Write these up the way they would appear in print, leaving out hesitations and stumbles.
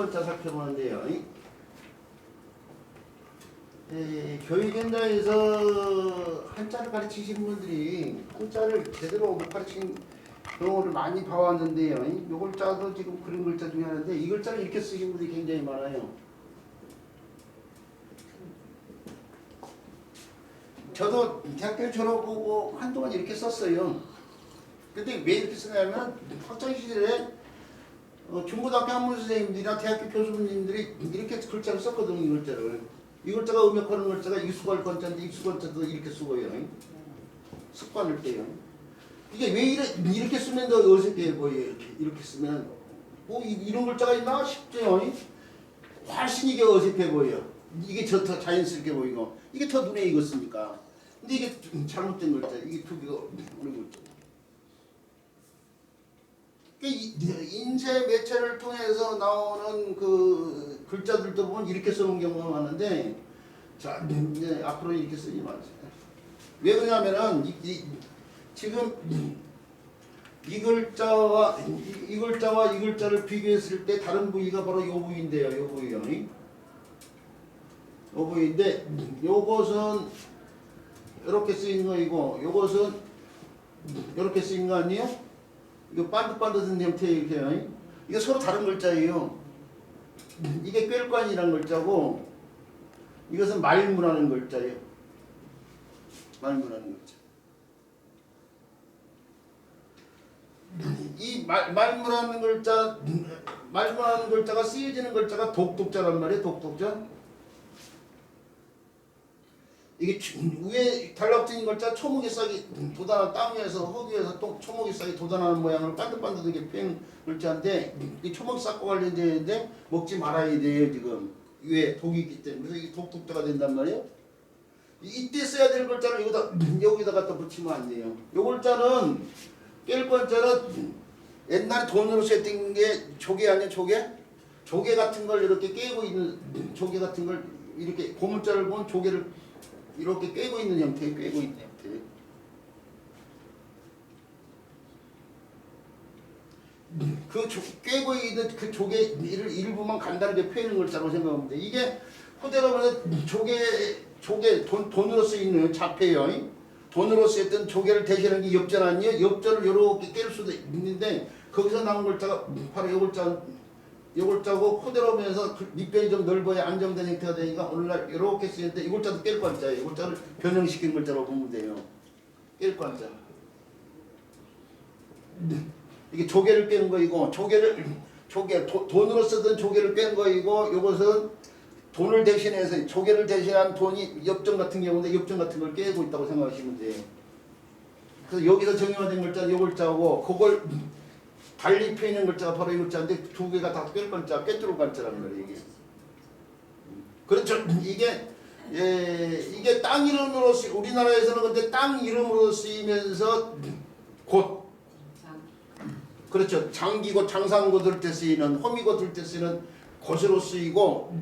글자 살펴보는데요. 교육 현장에서 한자를 가르치신 분들이 한자를 제대로 못 가르친 경우를 많이 봐왔는데요. 요 글자도 지금 그런 글자 중에 하나인데 이 글자를 이렇게 쓰신 분들이 굉장히 많아요. 저도 대학교 졸업하고 한동안 이렇게 썼어요. 근데 왜 이렇게 쓰냐면 학창시절에 중고등학교 한문 선생님들이나 대학교 교수님들이 이렇게 글자를 썼거든요. 이 글자를. 이 글자가 음역하는 글자가 익숙할 건자인데 익숙할 자도 이렇게 쓰고요. 습관을 떼요. 이게 왜 이렇게 쓰면 더 어색해 보여요. 이렇게 쓰면 뭐 이런 글자가 있나 싶죠. 훨씬 이게 어색해 보여요. 이게 더 자연스럽게 보이고 이게 더 눈에 익었으니까. 근데 이게 잘못된 글자. 이게 두 개가 어느 글자. 인쇄 매체를 통해서 나오는 그 글자들도 보면 이렇게 쓰는 경우가 많은데, 자, 이제 앞으로 이렇게 쓰지 마세요. 왜 그러냐면은 지금 이 글자와 이 글자를 비교했을 때 다른 부위가 바로 이 부위인데요. 이 부위요. 이 부위인데 요것은 이렇게 쓰인 거이고 요것은 이렇게 쓰인 거 아니에요? 이거 반듯반듯한 형태의 이렇게 이게 서로 다른 글자예요. 이게 꿰관이라는 글자고 이것은 말무라는 글자예요. 말무라는 글자. 이 말무라는 글자가 쓰여지는 글자가 독독자란 말이에요. 독독자. 이게 위에 달락진 글자 초목이 싹이 돋아난 땅 위에서 흙 위에서 또 초목이 싹이 돋아나는 모양을 반듯반듯하게 펴는 글자인데 이 초목 싹과 관련되는데 먹지 말아야 돼요. 지금 위에 독이 있기 때문에. 그래서 이게 독독자가 된단 말이에요. 이때 써야 될 글자를 여기다 갖다 붙이면 안 돼요. 이 글자는 깰 글자는 옛날에 돈으로 썼던 게 조개 아니에요. 조개 같은 걸 이렇게 깨고 있는 조개 같은 걸 이렇게 고물자를 보면 조개를 이렇게 꿰고 있는 형태, 꿰고 있는 형태. 꿰고 있는 그 조개 일부만 간단하게 펴는 글자로 생각하면 돼. 이게 그대로 보면 조개 돈으로 쓰이는 자폐요. 돈으로 쓰였던 조개를 대신하는 게 엽전 아니에요? 엽전을 이렇게 깰 수도 있는데 거기서 나온 글자가 바로 이 글자고 그대로면서 밑변이 좀 넓어야 안정된 형태가 되니까 오늘날 이렇게 쓰였는데 이 글자도 깰 글자예요. 이 글자를 변형시킨 글자로 보면 돼요. 깰 글자. 이게 조개를 꿰는 거이고 돈으로 쓰던 조개를 꿰는 거이고 이것은 돈을 대신해서 조개를 대신한 돈이 엽전 같은 경우인데 엽전 같은 걸 꿰고 있다고 생각하시면 돼요. 그래서 여기서 정의화된 글자는 이 글자고 그걸 달리 펴있는 글자가 바로 이 글자인데 두 개가 다 꿰 글자, 꿰뚫을 글자라는 거예요. 이게. 그렇죠. 이게 땅 이름으로 우리나라에서는 근데 땅 이름으로 쓰이면서 곧 그렇죠. 장기고 장상고 들 때 쓰이는 호미고 들 때 쓰이는 곳으로 쓰이고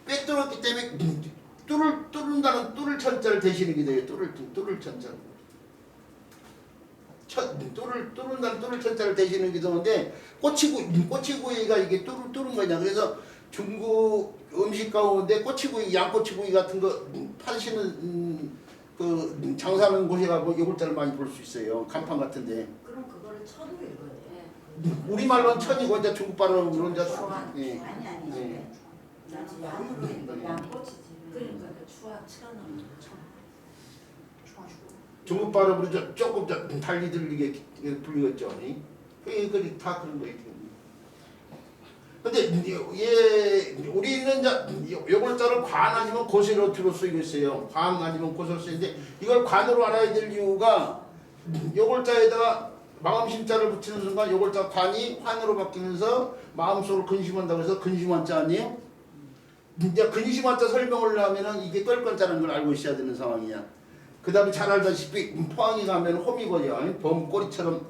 꿰뚫었기 때문에 뚫는다는 뚫을 천자를 대신하게 돼요. 뚫을 천자. 뚫는다는 뚫을 천자를 대신하기도 하는데 꼬치구이가 이게 뚫은 거냐. 그래서 중국 음식 가운데 꼬치구이, 양꼬치구이 같은 거 파시는 그 장사하는 곳에 가고 이 글자를 많이 볼 수 있어요. 간판 같은데. 그럼 그거를 천으로 읽어야 돼. 우리말로는 천이고 이제 중국 발음으로 이제 아니 양으로 읽어. 양꼬치지. 그러니까 추와 천은 중국 발음으로 조금 달리 들리게 불리겠죠. 그게 다 그런 거예요. 근데 우리는 요 글자를 관 아니면 고세로 쓰이고 있어요. 관 아니면 고세로 쓰이는데 이걸 관으로 알아야 될 이유가 요 글자에다가 마음심자를 붙이는 순간 요 글자 관이 환으로 바뀌면서 마음속으로 근심한다고 해서 근심한자 아니에요? 이제 근심한자 설명을 하면은 이게 껄껄자라는 걸 알고 있어야 되는 상황이야. 그 다음에 잘 알다시피 포항에 가면 홈이거든요. 범꼬리처럼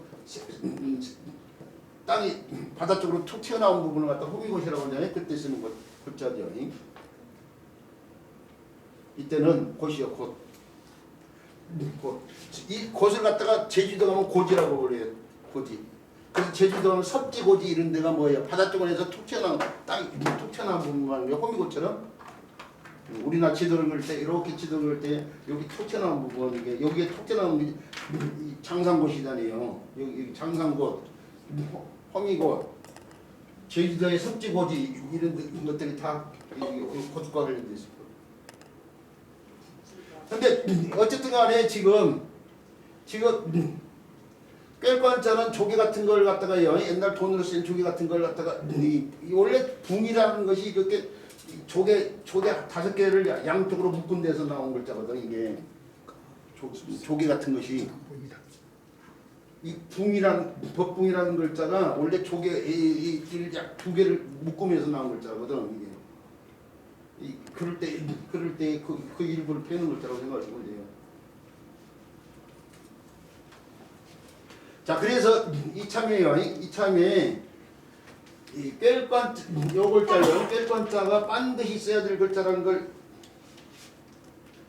땅이 바다 쪽으로 툭 튀어나온 부분을 갖다 홈이곳이라고 하잖아요. 그때 쓰는 글자죠. 이때는 곧이요. 곧. 이 곧을 갖다가 제주도 가면 고지라고 그래요. 고지. 그래서 제주도는 섭지고지 이런 데가 뭐예요? 바다 쪽에서 툭 튀어나온 툭 튀어나온 부분만 호미곶처럼 우리나라 지도를 그릴 때 이렇게 지도를 그릴 때 여기 툭 튀어나온 부분 이게 여기에 툭 튀어나온 게 장산곳이잖아요. 여기 장산곳, 호미곶, 제주도의 섭지고지 이런 것들이 다 고춧가 관련돼 있어요. 근데 어쨌든 간에 지금 꿰관자는 조개 같은 걸 갖다가요, 옛날 돈으로 쓴 조개 같은 걸 갖다가 원래 붕이라는 것이 이렇게 조개 5개를 양쪽으로 묶은 데서 나온 글자거든. 이게 조개 같은 것이 이 붕이라는 법붕이라는 글자가 원래 조개 이 2개를 묶으면서 나온 글자거든. 이게 이 그럴 때 그 일부를 빼는 글자라고 생각하시면 돼요. 자, 그래서 이참에요. 이참에 이 꿰관 요 글자요. 꿰관자가 반드시 써야 될 글자라는 걸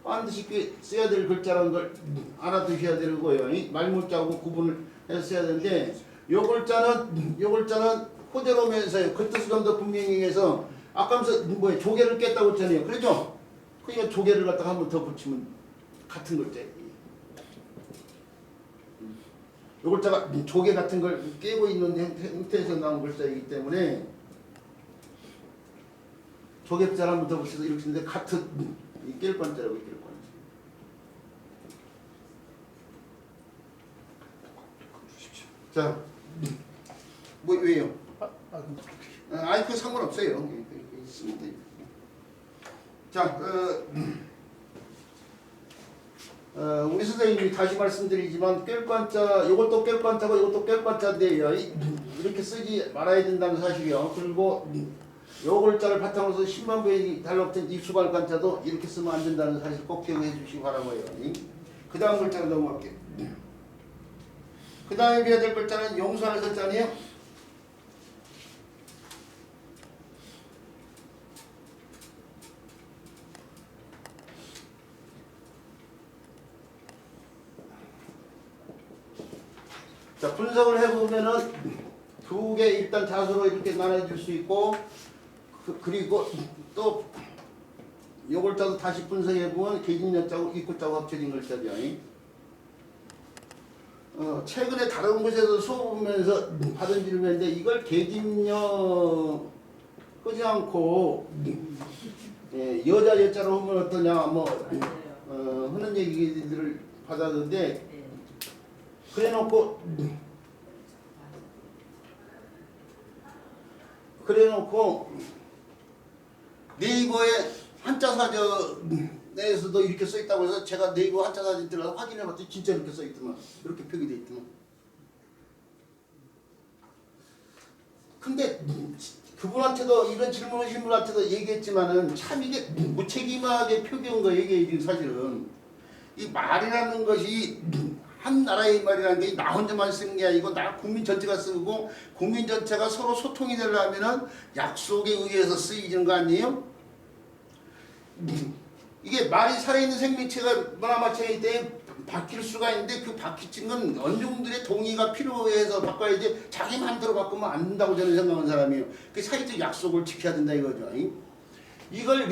반드시 써야 될 글자라는 걸 알아두셔야 되고요. 말문자하고 구분을 해서 써야 되는데 요 글자는 호재로면서요. 그 뜻을 좀 더 분명히 해서 아까 뭐예요? 조개를 깼다고 했잖아요. 그렇죠? 그러니까 조개를 갖다가 한 번 더 붙이면 같은 글자예요. 요 글자가 조개 같은 걸 깨고 있는 형태에서 나온 글자이기 때문에 조개자를 한 번 더 붙여서 이렇게 쓰는데 같은 깰 관자라고 깰 관자. 자, 뭐 왜요? 아니 그 상관없어요. 있으면 돼요. 자, 우리 선생님이 다시 말씀드리지만 깰관자, 이것도 깰관자고 이것도 깰관자인데요. 이렇게 쓰지 말아야 된다는 사실이요. 그리고 요 글자를 바탕으로 해서 10만 부에 달라붙은 입수발관자도 이렇게 쓰면 안 된다는 사실 꼭 기억해 주시기 바라고요. 그 다음 글자로 넘어갈게요. 그 다음에 배워야 될 글자는 용수하는 글자네요. 자, 분석을 해보면은 2개 일단 자수로 이렇게 나눠줄 수 있고 그리고 또 요 글자도 다시 분석해보면 계집년자고 입구자고 합쳐진 글자죠. 최근에 다른 곳에서 수업 보면서 받은 질문인데 이걸 계집녀 하지 않고 여자 여자로 하면 어떠냐 뭐 하는 얘기들을 받았는데 그래놓고 네이버에 한자 사전에서도 이렇게 써있다고 해서 제가 네이버 한자 사전 들어가서 확인해봤더니 진짜 이렇게 써있더만. 이렇게 표기돼 있더만. 근데 그분한테도 이런 질문하신 분한테도 얘기했지만은 참 이게 무책임하게 표기한 거예요. 이게 사실은 이 말이라는 것이 한 나라의 말이라는 게 나 혼자만 쓰는 게 아니고 나 국민 전체가 쓰고 국민 전체가 서로 소통이 되려면은 약속에 의해서 쓰이는 거 아니에요? 이게 말이 살아있는 생명체가 문화마찬가지 때 바뀔 수가 있는데 그 바뀌는 건 언중들의 동의가 필요해서 바꿔야지 자기 마음대로 바꾸면 안 된다고 저는 생각하는 사람이에요. 그 사회적 약속을 지켜야 된다 이거죠. 이걸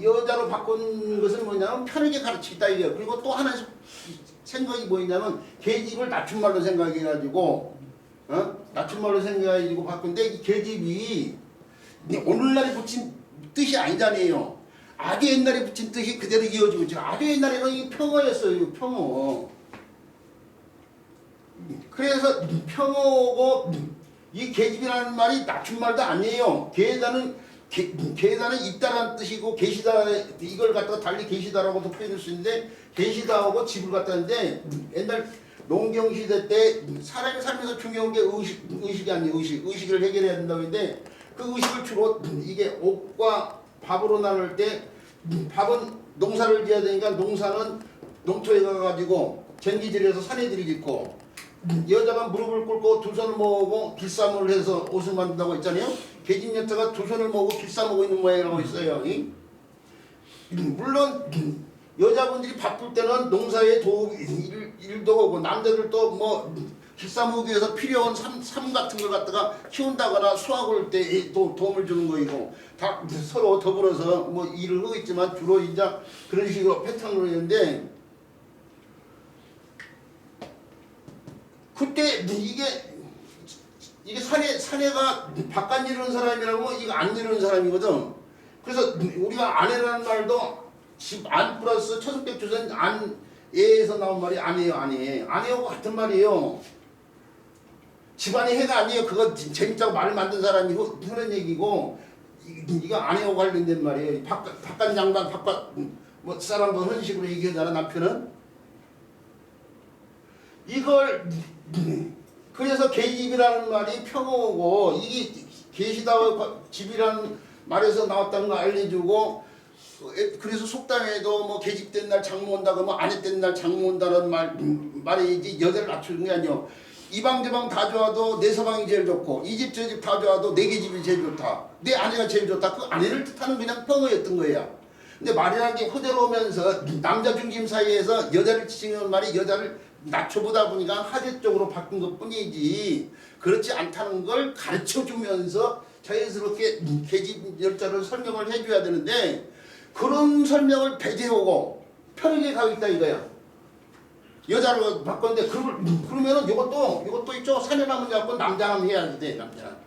여자로 바꾼 것은 뭐냐면 편하게 가르치다 이거예요. 그리고 또 하나 생각이 뭐냐면 계집을 낮춤말로 생각해가지고 낮춤말로 생각해가지고 바꾼데 이 계집이 오늘날에 붙인 뜻이 아니잖아요. 아주 옛날에 붙인 뜻이 그대로 이어지고 있죠. 아주 옛날에는 이 평어였어요. 평어. 그래서 평어고 이 계집이라는 말이 낮춤말도 아니에요. 계다는 있다라는 뜻이고 계시다 이걸 갖다가 달리 계시다라고도 표현할 수 있는데 계시다하고 집을 갖다 하는데 옛날 농경시대 때 사람이 살면서 중요한 게 의식이 아니에요. 의식을 해결해야 된다고 했는데 그 의식을 주로 이게 옥과 밥으로 나눌 때 밥은 농사를 지어야 되니까 농사는 농토에 가가지고 전기질해서 사내들이 짓고 여자가 무릎을 꿇고 두 손을 모으고 길쌈을 해서 옷을 만든다고 했잖아요. 계집여자가 두 손을 모으고 길쌈하고 있는 모양이라고 했어요. 물론 여자분들이 바쁠 때는 농사에 일도 하고 남자들도 뭐 길사무기에서 필요한 삶 같은 걸 갖다가 키운다거나 수확을 때 도움을 주는 거이고 다 서로 더불어서 뭐 일을 하고 있지만 주로 이제 그런 식으로 패턴으로 있는데 그때 이게 사내가 바깥 이루는 사람이라고 이거 안 이루는 사람이거든. 그래서 우리가 아내라는 말도 집 안 플러스 처속격 조선 안에서 나온 말이 아니에요. 아내하고 같은 말이에요. 집안의 해가 아니에요. 그거 재밌자고 말을 만든 사람이고 그런 얘기고 이거 아내하고 관련된 말이에요. 바깥 양반 바깥 뭐 사람도 그런 식으로 얘기하잖아 남편은. 이걸 그래서 계집이라는 말이 평어고 이게 계시다와 집이라는 말에서 나왔다는 거 알려주고 그래서 속담에도 뭐 계집된 날 장모 온다고 뭐 아내 된 날 장모 온다는 말이지 여자를 낮추는 게 아니요. 이방 저방 다 좋아도 내 서방이 제일 좋고 이 집 저 집 다 좋아도 내 계집이 제일 좋다. 내 아내가 제일 좋다. 그 아내를 뜻하는 그냥 평어였던 거야. 근데 말이라는 게 호대로 오면서 남자 중심 사이에서 여자를 지칭하는 말이 여자를 낮춰보다 보니까 하대 쪽으로 바뀐 것 뿐이지 그렇지 않다는 걸 가르쳐주면서 자연스럽게 계집 열자를 설명을 해줘야 되는데 그런 설명을 배제하고 편하게 가고 있다 이거야. 여자로 바꿨는데 그러면은 이것도 있죠. 사내남은 갖고 남자남 해야 돼. 남자남.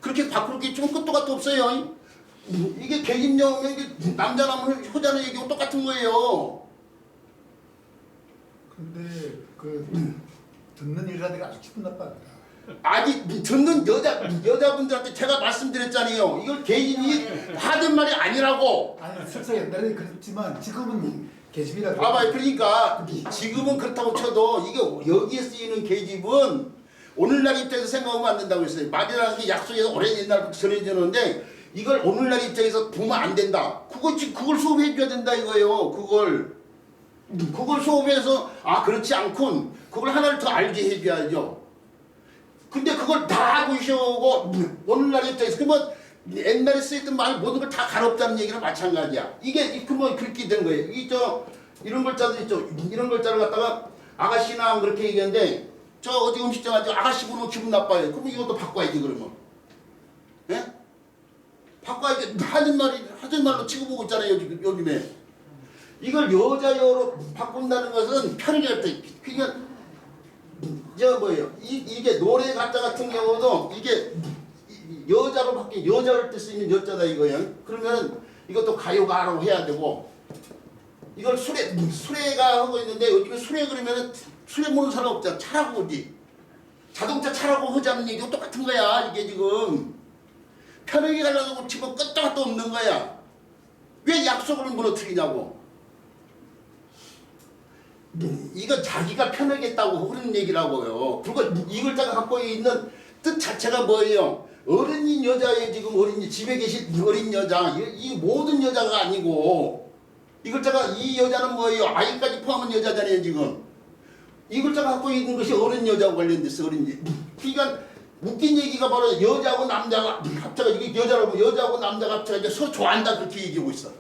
그렇게 바꿀 게 좀 끝도 같도 없어요. 이게 계집녀면 이게 남자남을 효자는 얘기하고 똑같은 거예요. 근데 그 듣는 여자들이 아주 기분 나빠. 아니 듣는 여자분들한테 제가 말씀드렸잖아요. 이걸 계집이 하던 말이 아니라고. 아니 실제 옛날에 그랬지만 지금은 계집이라. 봐봐요. 그러니까 지금은 그렇다고 쳐도 이게 여기에 쓰이는 계집은 오늘날 입장에서 생각하면 안 된다고 했어요. 말이라는 게 약속에서 오랜 옛날부터 전해지는데 이걸 오늘날 입장에서 보면 안 된다. 그걸 수업해 줘야 된다 이거예요. 그걸 수업해서 그렇지 않군. 그걸 하나를 더 알게 해줘야죠. 근데 그걸 다 알고 있어오고 오늘날 입장에서 그러면 옛날에 쓰였던 말 모든 걸 다 가롭다는 얘기랑 마찬가지야. 이게 그러면 그렇게 된 거예요. 이런 글자들 있죠. 이런 글자를 갖다가 아가씨나 그렇게 얘기하는데 저 어디 음식점 가서 아가씨 부르면 기분 나빠요. 그럼 이것도 바꿔야지 그러면. 예? 바꿔야지. 하던 말로 취급하고 있잖아요 요즘에. 이걸 여자여로 바꾼다는 것은 편하게 할 때 그냥 뭐예요? 이게 노래 가짜 같은 경우도 이게 여자로 바뀐 여자를 때 쓰이는 여자다 이거예요. 그러면 이것도 가요가라고 해야 되고 이걸 수레가 하고 있는데 요즘에 수레 그러면은 수레 모르는 사람 없잖아. 차라고 오지. 자동차 차라고 하자는 얘기가 똑같은 거야. 이게 지금 편하게 가려고 치면 끝도 끝도 없는 거야. 왜 약속을 무너뜨리냐고. 이건 자기가 편하겠다고 그런 얘기라고요. 그리고 이 글자가 갖고 있는 뜻 자체가 뭐예요? 어린이 여자의 지금 어린이 집에 계신 어린 여자 이 모든 여자가 아니고 이 글자가 이 여자는 뭐예요? 아이까지 포함한 여자잖아요 지금. 이 글자가 갖고 있는 것이 어린 여자와 관련돼서 어린이. 그러니까 웃긴 얘기가 바로 여자하고 남자가 합쳐가지고 여자하고 남자가 합쳐가지고 서로 좋아한다 그렇게 얘기하고 있어.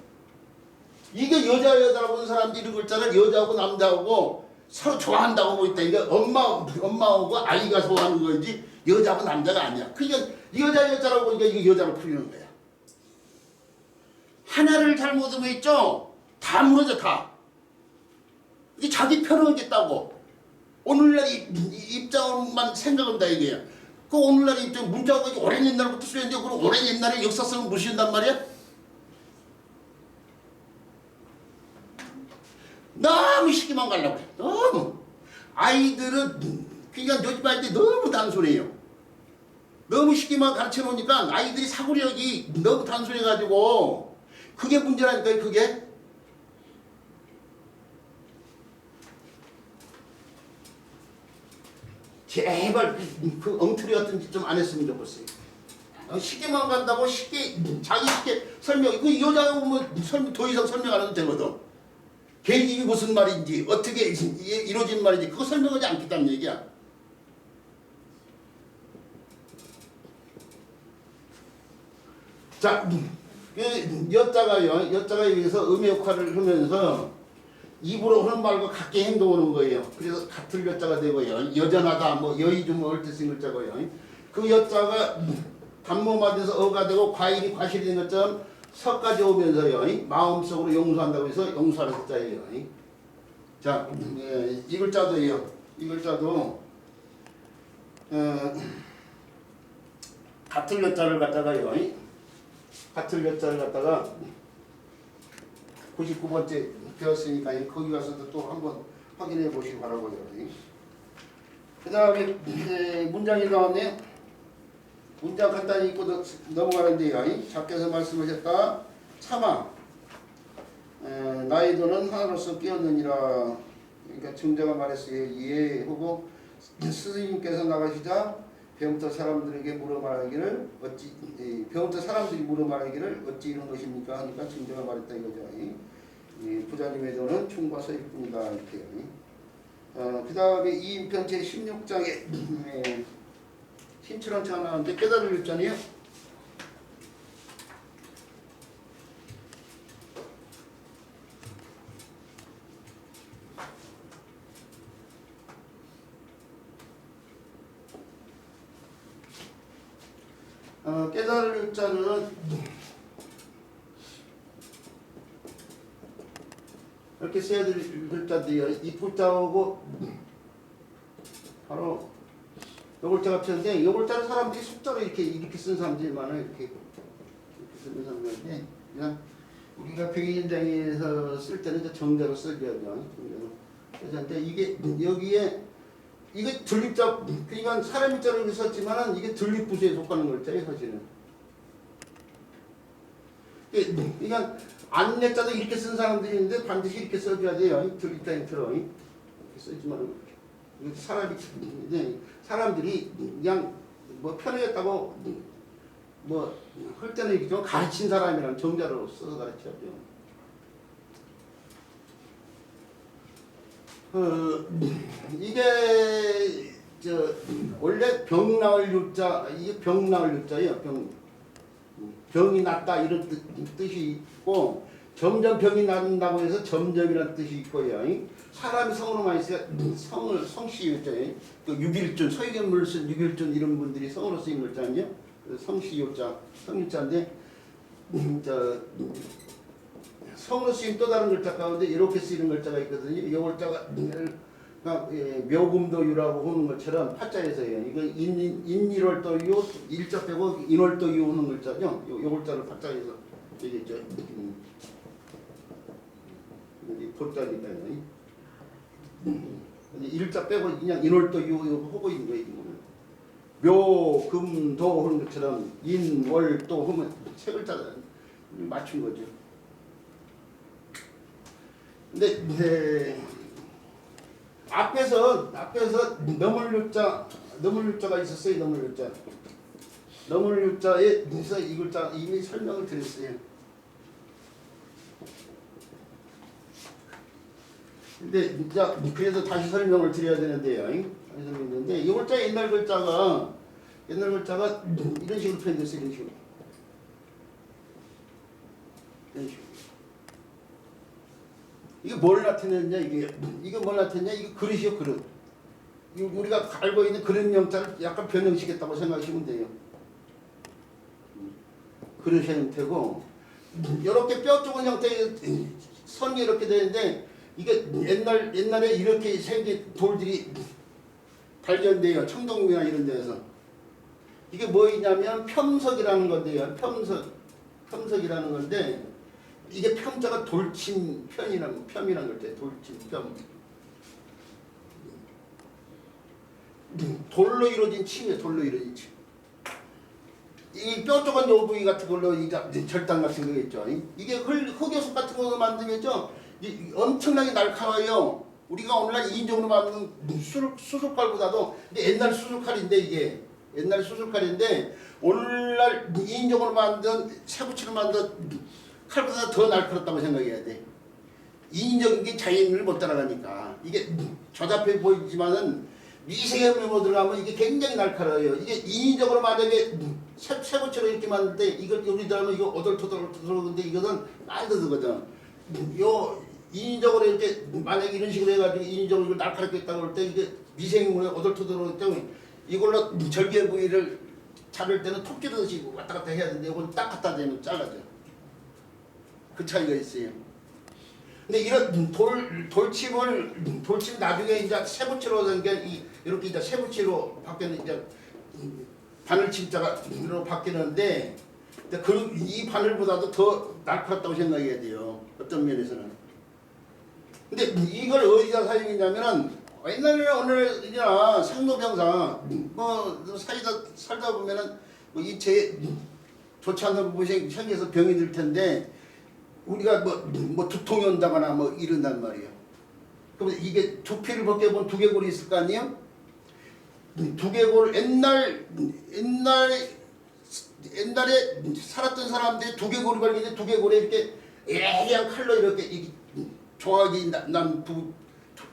이게 여자라고 하는 사람들이 이런 글자를 여자하고 남자하고 서로 좋아한다고 하고 있다. 이게 엄마하고 아이가 좋아하는 거지 여자하고 남자가 아니야. 그러니까 여자라고 하니까 이게 여자로 풀리는 거야. 하나를 잘못하면 있죠. 다 무너져 다. 이게 자기 편하겠다고. 오늘날 입장만 생각한다 이게야. 그 오늘날 입장 문자가 오랜 옛날부터 쓰였는데 그럼 오랜 옛날에 역사성을 무시한단 말이야? 너무 시기만 가려고 그래. 너무. 아이들은 그러니까 요즘 아이들이 너무 단순해요. 너무 시기만 가르쳐 놓으니까 아이들이 사고력이 너무 단순해가지고 그게 문제라니까요. 그게. 제발 그 엉터리 같은 짓 좀 안 했으면 좋겠어요. 시기만 간다고 쉽게 자기 쉽게 설명. 그 여자가 보면 더 이상 설명 안 해도 되거든. 계집이 무슨 말인지 어떻게 이루어진 말인지 그거 설명하지 않겠다는 얘기야. 자, 여자가 여기서 음의 역할을 하면서 입으로 하는 말과 같게 행동하는 거예요. 그래서 같을 여자가 되고요. 여전하다, 뭐 여의 좀 어을 때 쓴 글자고요. 그 여자가 단모맞아서 어가 되고 과일이 과실이 된 것처럼 서까지 오면서요. 마음속으로 용서한다고 해서 용서하는 글자예요. 자, 이 글자도요. 이 글자도 같을 여자를 갖다가요. 같을 여자를 갖다가 99번째 배웠으니까 거기 가서도 또 한번 확인해 보시기 바라고요. 그 다음에 문장이 나왔네요. 문장 간단히 읽고 넘어가는데요. 작게서 말씀하셨다. 차마 나이도는 하나로서 끼었느니라. 그러니까 증자가 말했어요. 예 하고 스승님께서 나가시자 배부터 사람들에게 물어 말하기를 어찌 배부터 사람들이 물어 말하기를 어찌 이런 것입니까 하니까 증자가 말했다 이거죠. 부자님의 돈은 충과 서일 뿐이다 이렇게요. 그 다음에 이인편 제16장에 힘처럼 차 나오는데 깨달을 읽잖아요. 깨달을 자는 이렇게 써야 될 글자들이요. 이 글자하고 바로 요 글자가 필요한데 요 글자를 사람들이 숫자로 이렇게 쓴 사람들이 많아요. 이렇게 쓰는 사람들인데 그냥 우리가 백인장에서 쓸 때는 이제 정자로 쓰죠. 그런데 이게 여기에 이게 들립자 그러니까 사람 자로 이렇게 썼지만은 이게 들립부수에 속하는 글자예요, 사실은. 그러니까 안내자도 이렇게 쓴 사람들이 있는데 반드시 이렇게 써줘야 돼요. 들립자처럼 이렇게 쓰지만 사람들이 그냥 뭐 편하겠다고 뭐 할 때는 이렇게 좀 가르친 사람이랑 정자로 써서 가르쳐야죠. 이게 원래 병 나을 유자 이게 병 나을 유자예요. 병이 낫다 이런 뜻이 있고 점점 병이 낫는다고 해서 점점이라는 뜻이 있고요. 사람이 성으로 많이 쓰여 성씨 유자예요. 또 육일준 서유견물 쓴 육일준 이런 분들이 성으로 쓰인 글자는요. 성씨 유자 성유자인데 성으로 쓰인 또 다른 글자 가운데 이렇게 쓰이는 글자가 있거든요. 이 글자가 묘금도유라고 하는 것처럼 파자에서요. 이거 인일월도유 일자 빼고 인월도유 하는 글자죠. 요 글자를 파자에서 되겠죠. 볼자니까요. 일자 빼고 그냥 인월도유 하고 있는 거예요. 묘금도 하는 것처럼 인월도 하면 세 글자 맞춘 거죠. 근데 앞에서 넘을 유자가 있었어요. 넘을 유자에서 이 글자 이미 설명을 드렸어요. 근데 진짜 그래서 다시 설명을 드려야 되는데요. 이 글자 옛날 글자가 이런 식으로 표현됐어요. 이런 식으로. 이게 뭘 나타내느냐 이게 뭘 나타내냐 이게 그릇이요 그릇. 우리가 알고 있는 그릇 명자를 약간 변형시켰다고 생각하시면 돼요. 그릇의 형태고 이렇게 뼈 쪽은 형태의 선이 이렇게 되는데 이게 옛날에 이렇게 생긴 돌들이 발견돼요. 청동리나 이런 데에서. 이게 뭐이냐면 평석이라는 건데요. 평석이라는 건데 이게 평자가 돌침 편이라는 거죠. 돌침 편. 돌로 이루어진 침이에요. 돌로 이루어진 침. 이 뼈 쪽은 요 부위 같은 걸로 절단 같은 거겠죠. 이게 흑요석 같은 걸로 만들면죠. 엄청나게 날카로워요. 우리가 오늘날 2인적으로 만든 수술칼보다도 옛날 수술칼인데 이게 옛날 수술칼인데 오늘날 2인적으로 만든 새구치로 만든 칼보다 더 날카롭다고 생각해야 돼. 2인적인 게 자연을 못 따라가니까 이게 조잡해 보이지만은 미세한 면으로 들어가면 이게 굉장히 날카로워요. 이게 2인적으로 만약에 새구치로 이렇게 만들 때 이걸 여기 들어가면 이거 오돌토돌 들어오는데 이것은 안 되거든. 요 인위적으로 이렇게 만약 이런 식으로 해가지고 인위적으로 이걸 날카롭겠다고 할 때 이게 미생물에 어덜터덜할 때문에 이걸로 절개 부위를 자를 때는 토끼듯이 왔다 갔다 해야 되는데 이건 딱 갖다 대면 잘라져요. 그 차이가 있어요. 근데 이런 돌침 나중에 이제 세부치로 된 게 이렇게 이제 세부치로 바뀌는 이제 바늘침자가 로 바뀌는데 이 바늘보다도 더 날카롭다고 생각해야 돼요. 어떤 면에서는. 근데 이걸 어디다 사용했냐면은 옛날에는 오늘이나 상노병사 뭐 살다 보면은 뭐 이체 좋지 않은 부분이 생겨서 병이 들 텐데 우리가 뭐 두통이 온다거나 뭐 이런단 말이에요. 그럼 이게 두피를 벗겨본 두개골이 있을 거 아니에요? 두개골 옛날에 살았던 사람들이 두개골이 걸리는데 두개골에 이렇게 애매한 칼로 이렇게 조각이 난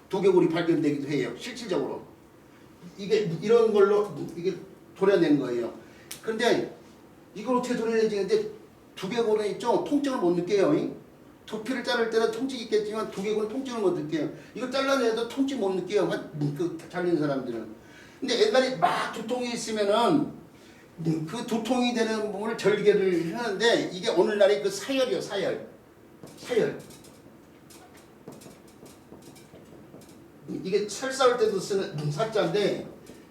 두개골이 발견되기도 해요. 실질적으로 이게 이런 걸로 이게 도려낸 거예요. 그런데 이걸 어떻게 도려내지는데 두개골은 있죠. 통증을 못 느껴요. 두피를 자를 때는 통증이 있겠지만 두개골은 통증을 못 느껴요. 이거 잘라내도 통증 못 느껴요. 그 잘린 사람들은. 근데 옛날에 막 두통이 있으면은 그 두통이 되는 부분을 절개를 하는데 이게 오늘날의 그 사열이요. 사열. 이게 설사할 때도 쓰는 사자인데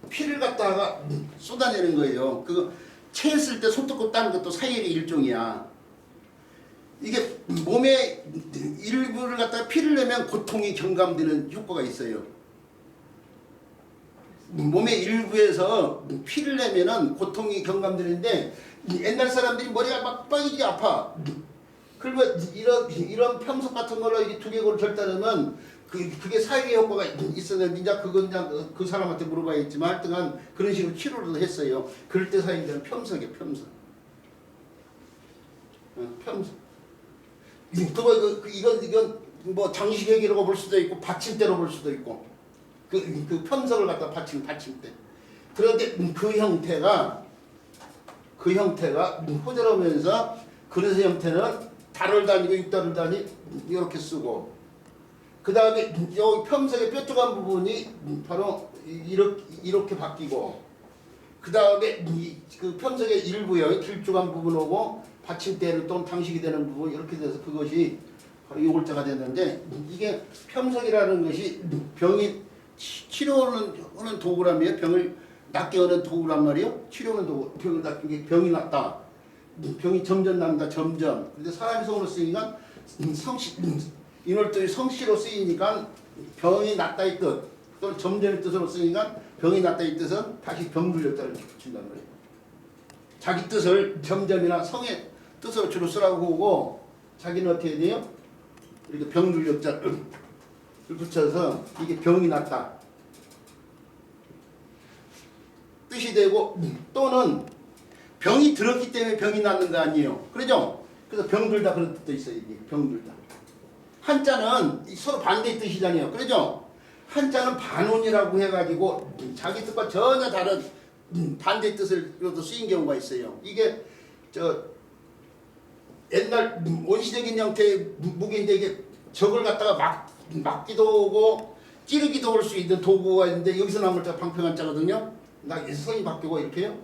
피를 갖다가 쏟아내는 거예요. 그 체했을 때 손톱 따는 것도 사열의 일종이야. 이게 몸의 일부를 갖다가 피를 내면 고통이 경감되는 효과가 있어요. 몸의 일부에서 피를 내면은 고통이 경감되는데 옛날 사람들이 머리가 막 빠지게 아파. 그러면 이런 평석 같은 걸로 이게 두개골을 절단하면 그게 사회의 효과가 있었는데 이제 그건 그냥 그 사람한테 물어봐야겠지만 하여튼간 그런 식으로 치료를 했어요. 그럴 때 사용되는 평석이에요. 평석. 이건 뭐 장식액이라고 볼 수도 있고 받침대로 볼 수도 있고 그 평석을 갖다 받침대. 그런데 그 형태가 호전하면서 그래서 형태는 달을 다니고 육달을 다니 이렇게 쓰고 그 다음에 여기 평석의 뾰족한 부분이 바로 이렇게 바뀌고 그 다음에 그 평석의 일부요 길쭉한 부분하고 받침대로 또는 장식이 되는 부분 이렇게 돼서 그것이 바로 이 올자가 됐는데 이게 평석이라는 것이 병이 치료하는 도구라며 병을 낫게 하는 도구란 말이에요. 치료하는 도구. 병이 낫다. 병이 점점 난다. 점점. 근데 사람이 성으로 쓰이니까 인월들이 성씨로 쓰이니까 병이 낫다의 뜻. 또는 점점의 뜻으로 쓰이니까 병이 낫다의 뜻은 다시 병불력자를 붙인단 말이에요. 자기 뜻을 점점이나 성의 뜻으로 주로 쓰라고 하고 자기는 어떻게 돼요? 이렇게 병불력자를 붙여서 이게 병이 낫다 뜻이 되고 또는 병이 들었기 때문에 병이 낫는 거 아니에요. 그러죠? 그래서 병들다 그런 뜻도 있어요. 이게 병들다. 한자는 서로 반대의 뜻이잖아요. 그러죠? 한자는 반운이라고 해가지고 자기 뜻과 전혀 다른 반대의 뜻으로도 쓰인 경우가 있어요. 이게 옛날 원시적인 형태의 무기인데 이게 적을 갖다가 막기도 하고 찌르기도 할 수 있는 도구가 있는데 여기서 나온 글자가 방평한 자거든요. 성이 바뀌고 이렇게요.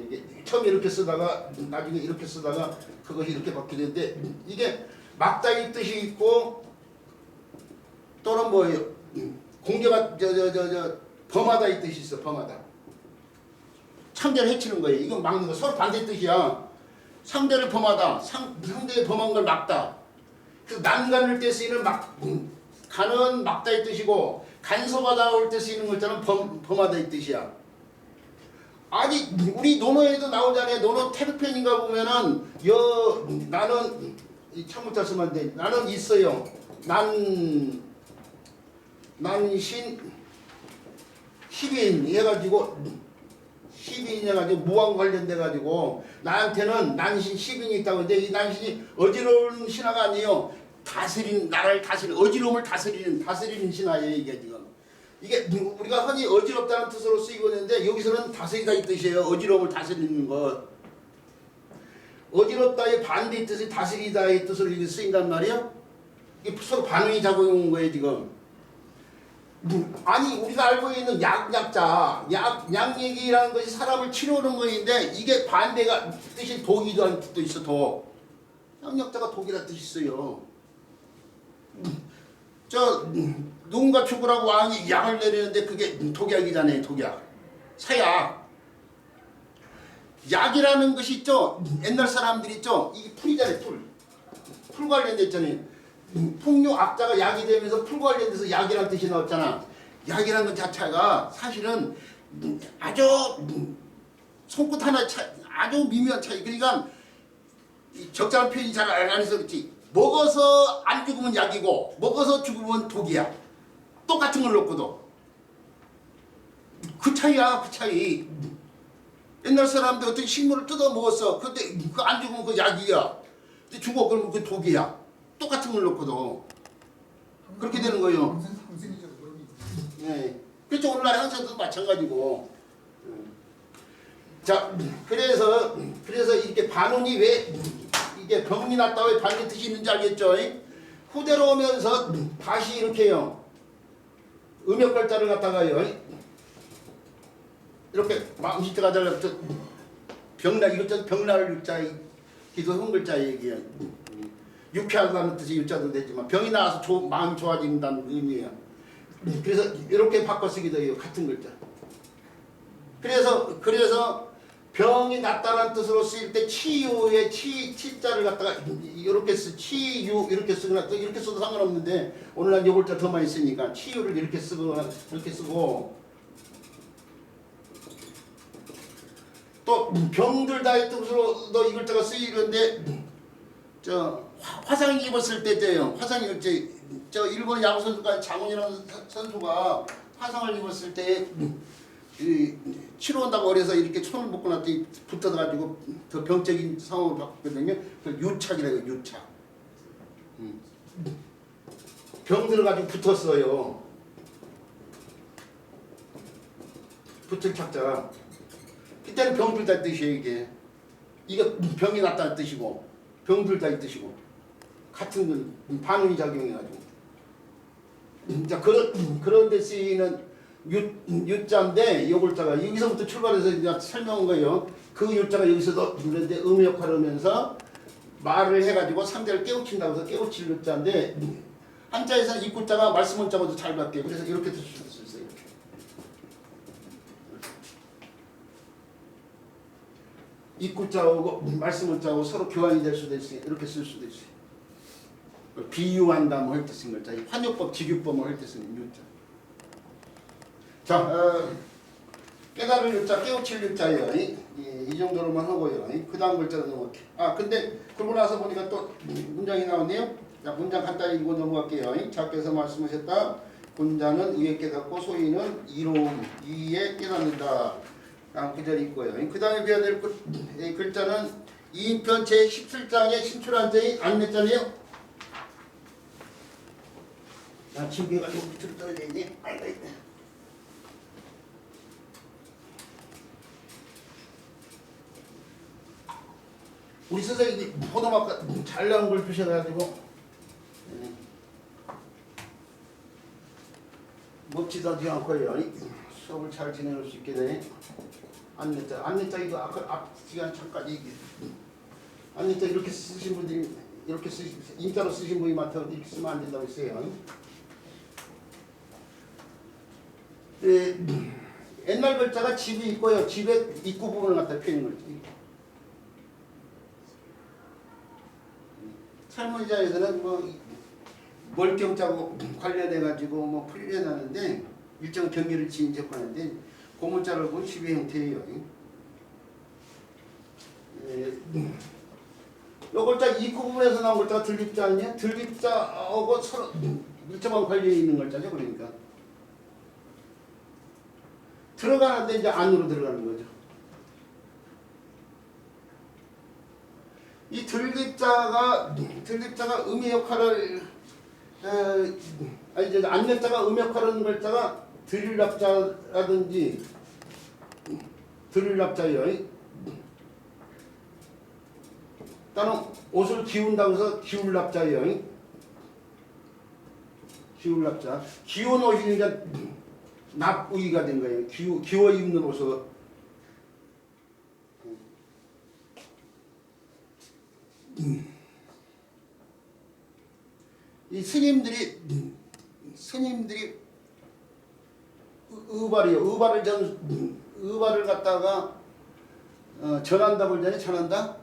이게 처음에 이렇게 쓰다가 나중에 이렇게 쓰다가 그것이 이렇게 바뀌는데 이게 막다의 뜻이 있고 또는 뭐예요? 공격가 범하다의 뜻이 있어. 범하다. 상대를 해치는 거예요. 이건 막는 거 서로 반대 뜻이야. 상대를 범하다. 상대의 범한 걸 막다. 그래서 난간을 때 쓰이는 간은 막다의 뜻이고 간섭하다 올 때 쓰이는 글자는 범하다의 뜻이야. 아니 우리 논어에도 나오잖아요. 논어 태백편인가 보면은 나는 참을자 쓰면 안 돼. 나는 있어요. 난신 10인 해가지고 10인이 해가지고 무왕 관련돼 가지고 나한테는 난신 10인이 있다고. 근데 이 난신이 어지러운 신화가 아니에요. 나라를 다스리는 어지러움을 다스리는 신화예요. 이게 지금 이게 우리가 흔히 어지럽다는 뜻으로 쓰이고 있는데 여기서는 다스리다 이 뜻이에요. 어지러움을 다스리는 것. 어지럽다의 반대 뜻이 다스리다의 뜻으로 이렇게 쓰인단 말이에요. 이게 서로 반응이 작용한 거예요 지금. 아니 우리가 알고 있는 약 얘기라는 것이 사람을 치료하는 것인데 이게 반대가 뜻이 독이라는 뜻도 있어. 독. 약약자가 독이라는 뜻이 있어요. 저 누군가 죽으라고 왕이 약을 내리는데 그게 독약이잖아요. 독약. 사약. 약이라는 것이 있죠. 옛날 사람들이 있죠. 이게 풀이잖아요. 풀 관련됐잖아요. 풍류 악자가 약이 되면서 풀 관련돼서 약이라는 뜻이 나왔잖아. 약이라는 것 자체가 사실은 아주 손끝 하나 아주 미묘한 차이. 그러니까 적절한 표현이 잘 안 해서 그렇지. 먹어서 안 죽으면 약이고 먹어서 죽으면 독이야. 똑같은 걸 넣고도 그 차이야. 그 차이. 옛날 사람들 어떤 식물을 뜯어 먹었어. 근데 그 안 죽으면 그 약이야. 근데 죽어 그러면 그 독이야. 똑같은 걸 넣고도 그렇게 되는 거예요. 항생이죠. 그런 게. 네. 그렇죠. 오늘날 항생도 마찬가지고. 자, 그래서 이렇게 반운이 왜 이게 병이 났다고 왜 반대 뜻이 있는지 알겠죠? 후대로 오면서 다시 이렇게요. 음역걸자를 갖다가요. 이렇게 망시자가 잘라서 병날 이것도 병날 육자 기도 흥글자 얘기예요. 유쾌하다는 뜻이 유자도 되지만 병이 나와서 마음이 좋아진다는 의미예요. 그래서 이렇게 바꿔 쓰기도 해요. 같은 글자. 그래서 병이 낫다는 뜻으로 쓰일 때 치유의 치자를 갖다가 이렇게 치유 이렇게 쓰거나 또 이렇게 써도 상관없는데 오늘날 요 글자 더 많이 쓰니까 치유를 이렇게 쓰거나 이렇게 쓰고 또 병들다의 뜻으로도 이 글자가 쓰이는데 저 화상 입었을 때죠. 화상 입을 때 저 일본 야구 선수가 장훈이라는 선수가 화상을 입었을 때 치료한다고 그래서 이렇게 손을 묶고 났더니 붙어가지고 더 병적인 상황으로 바꿨거든요. 그 유착이라고 유착. 병 들어가지고 붙었어요. 붙을 착자. 그때는 병 들다는 뜻이에요 이게. 이거 병이 났다는 뜻이고 병 들다는 뜻이고 같은 반응이 작용해가지고. 자 그런 데 쓰이는 유자인데 이 글자가 여기서부터 출발해서 이제 설명한 거예요. 그 유자가 여기서도 그런데 의미 역할을 하면서 말을 해가지고 상대를 깨우친다고 해서 깨우칠 유자인데 한자에서는 이 글자가 말씀 문자하고도 잘 바뀌어요. 그래서 이렇게 쓸 수 있어요. 이렇게. 이 글자하고 말씀 문자하고 서로 교환이 될 수도 있어요. 이렇게 쓸 수도 있어요. 비유한다 뭐 할 때 쓴 글자. 환유법, 직유법 뭐 할 때 쓰는 유자. 자, 깨달을 유자, 깨우칠 유자예요. 이 정도로만 하고요. 그 다음 글자로 넘어갈게요. 근데 그러고 나서 보니까 또 문장이 나왔네요. 자, 문장 간단히 읽고 넘어갈게요. 자께서 말씀하셨다. 군자는 의에 깨닫고 소인은 이로움, 이에 깨닫는다. 다음 구절이 있고요. 그 다음에 배워야 될 글자는 2인편 제17장의 신출한자인 안내자네요. 나 지금 가지고 밑으로 떠야 되니? 우리 선생님이 포도막과 잘 나온 걸 주셔가지고 먹지도 않고요. 수업을 잘 진행할 수 있게 되네. 안내자 이거 아까 앞 시간 잠깐 얘기. 안내자 이렇게 쓰신 분들이 이렇게 인자로 쓰신 분이 많다고 이렇게 쓰면 안 된다고 했어요. 옛날 글자가 집이 있고요. 집의 입구 부분을 갖다 표현한 거지. 설문자에서는 뭐 멀경자고 관련해 가지고 뭐 풀려나는데 일정 경계를 지인 접하는데 고문자를 보면 집의 형태예요. 요 글자 입구 부분에서 나온 글자가 들립자 아니야? 들립자하고 서로 밀접한 관련이 있는 글자죠. 그러니까 들어가는데 이제 안으로 들어가는 거죠. 이 들립자가 음의 역할을 안내자가 음의 역할을 하는 글자가 들일납자라든지 들일납자예요. 다른 옷을 기운다고 해서 기울납자예요. 기울납자. 기운 옷이니까 납의가 된 거예요. 기워 입는 옷을. 이 스님들이 의발을 갖다가 전한다 볼잖아요. 전한다.